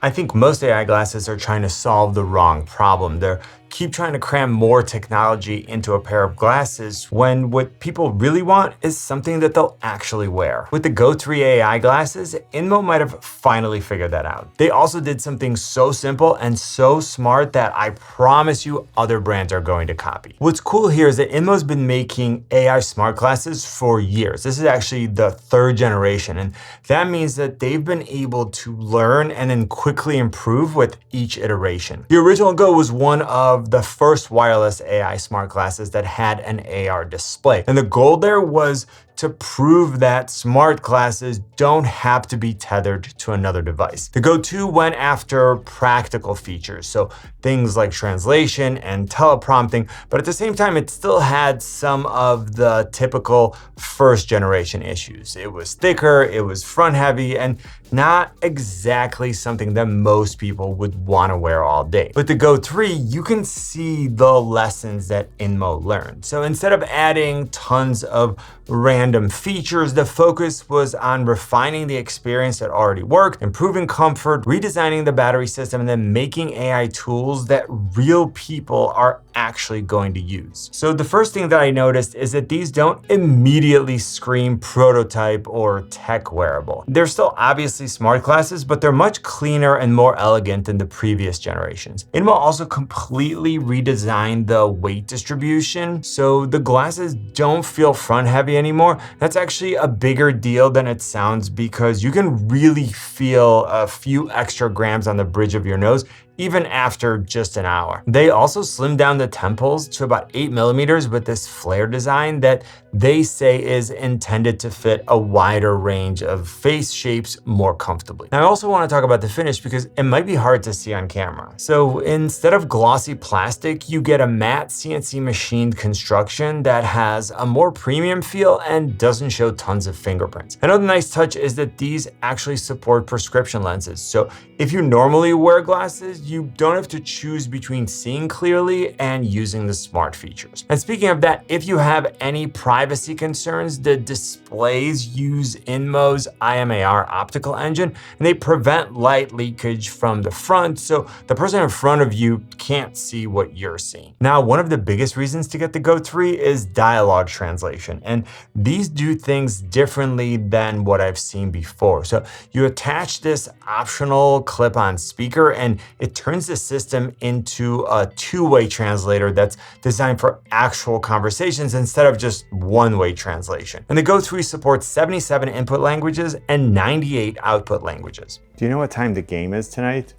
I think most AI glasses are trying to solve the wrong problem. They're keep trying to cram more technology into a pair of glasses when what people really want is something that they'll actually wear. With the GO3 AI glasses, inmo might have finally figured that out. They also did something so simple and so smart that I promise you other brands are going to copy. What's cool here is that inmo's been making AI smart glasses for years. This is actually the third generation, and that means that they've been able to learn and then quickly improve with each iteration. The original Go was one of the first wireless AI smart glasses that had an AR display. And the goal there was to prove that smart glasses don't have to be tethered to another device. The Go2 went after practical features, so things like translation and teleprompting, but at the same time, it still had some of the typical first generation issues. It was thicker, it was front heavy, and not exactly something that most people would want to wear all day. With the Go3, you can see the lessons that inmo learned. So instead of adding tons of random features, the focus was on refining the experience that already worked, improving comfort, redesigning the battery system, and then making AI tools that real people are actually going to use. So the first thing that I noticed is that these don't immediately scream prototype or tech wearable. They're still obviously smart glasses, but they're much cleaner and more elegant than the previous generations. inmo also completely redesigned the weight distribution, so the glasses don't feel front heavy anymore. That's actually a bigger deal than it sounds because you can really feel a few extra grams on the bridge of your nose even after just an hour. They also slimmed down the temples to about 8mm with this flare design that they say is intended to fit a wider range of face shapes more comfortably. Now, I also want to talk about the finish because it might be hard to see on camera. So instead of glossy plastic, you get a matte CNC machined construction that has a more premium feel and doesn't show tons of fingerprints. Another nice touch is that these actually support prescription lenses. So if you normally wear glasses, you don't have to choose between seeing clearly and using the smart features. And speaking of that, if you have any privacy concerns, the displays use inmo's IMAR optical engine, and they prevent light leakage from the front, so the person in front of you can't see what you're seeing. Now, one of the biggest reasons to get the Go3 is dialogue translation, and these do things differently than what I've seen before. So you attach this optional clip-on speaker, and it turns the system into a two-way translator that's designed for actual conversations instead of just one-way translation. And the Go3 supports 77 input languages and 98 output languages. Do you know what time the game is tonight?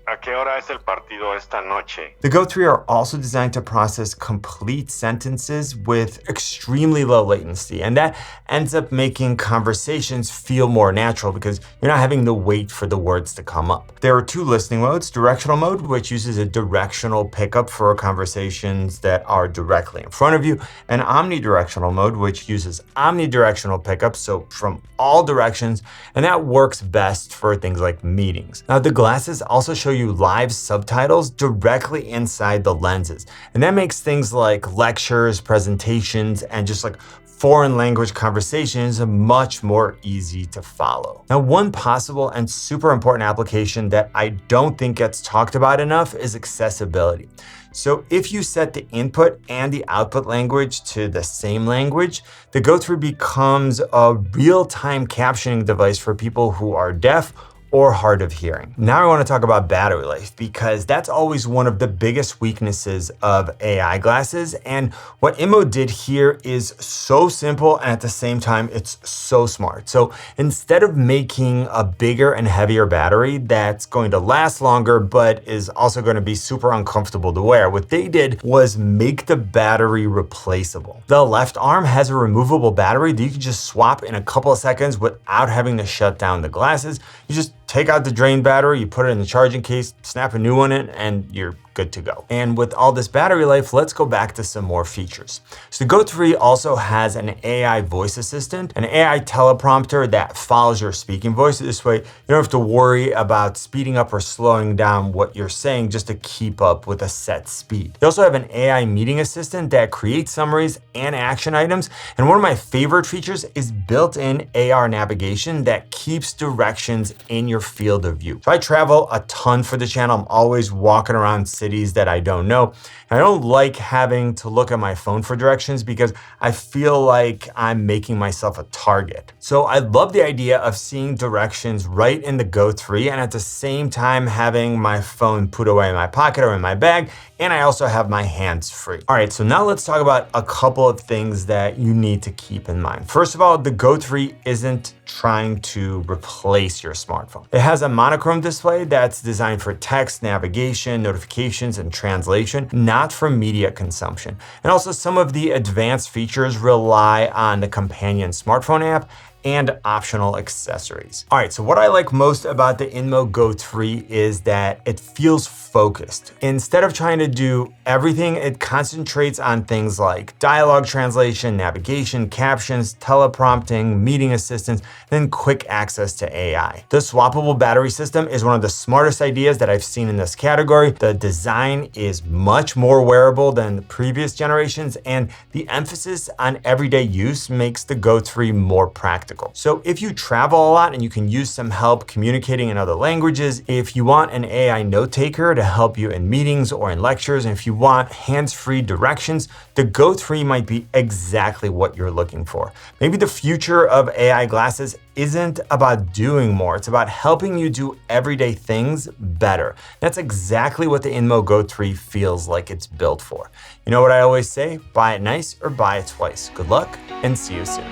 ¿A qué hora es el partido esta noche? The Go3 are also designed to process complete sentences with extremely low latency, and that ends up making conversations feel more natural because you're not having to wait for the words to come up. There are two listening modes: directional mode, which uses a directional pickup for conversations that are directly in front of you, and omnidirectional mode, which uses omnidirectional pickup, so from all directions, and that works best for things like meetings. Now, the glasses also show you live subtitles directly inside the lenses, and that makes things like lectures, presentations, and just like foreign language conversations much more easy to follow. Now, one possible and super important application that I don't think gets talked about enough is accessibility. So if you set the input and the output language to the same language, the Go3 becomes a real-time captioning device for people who are deaf or hard of hearing. Now I want to talk about battery life because that's always one of the biggest weaknesses of AI glasses, and what inmo did here is so simple and at the same time it's so smart. So instead of making a bigger and heavier battery that's going to last longer but is also going to be super uncomfortable to wear, what they did was make the battery replaceable. The left arm has a removable battery that you can just swap in a couple of seconds without having to shut down the glasses. You just take out the drain battery, you put it in the charging case, snap a new one in, and you're good to go. And with all this battery life, let's go back to some more features. So the Go3 also has an AI voice assistant, an AI teleprompter that follows your speaking voice. This way, you don't have to worry about speeding up or slowing down what you're saying just to keep up with a set speed. You also have an AI meeting assistant that creates summaries and action items. And one of my favorite features is built-in AR navigation that keeps directions in your field of view. So I travel a ton for the channel. I'm always walking around cities that I don't know. And I don't like having to look at my phone for directions because I feel like I'm making myself a target. So I love the idea of seeing directions right in the Go3 and at the same time having my phone put away in my pocket or in my bag. And I also have my hands free. All right, so now let's talk about a couple of things that you need to keep in mind. First of all, the Go3 isn't trying to replace your smartphone. It has a monochrome display that's designed for text, navigation, notifications, and translation, not for media consumption. And also some of the advanced features rely on the companion smartphone app and optional accessories. All right, so what I like most about the inmo Go3 is that it feels focused. Instead of trying to do everything, it concentrates on things like dialogue translation, navigation, captions, teleprompting, meeting assistance, then quick access to AI. The swappable battery system is one of the smartest ideas that I've seen in this category. The design is much more wearable than the previous generations, and the emphasis on everyday use makes the Go3 more practical. So if you travel a lot and you can use some help communicating in other languages, if you want an AI note taker to help you in meetings or in lectures, and if you want hands-free directions, the Go3 might be exactly what you're looking for. Maybe the future of AI glasses isn't about doing more, it's about helping you do everyday things better. That's exactly what the inmo Go3 feels like it's built for. You know what I always say? Buy it nice or buy it twice. Good luck and see you soon.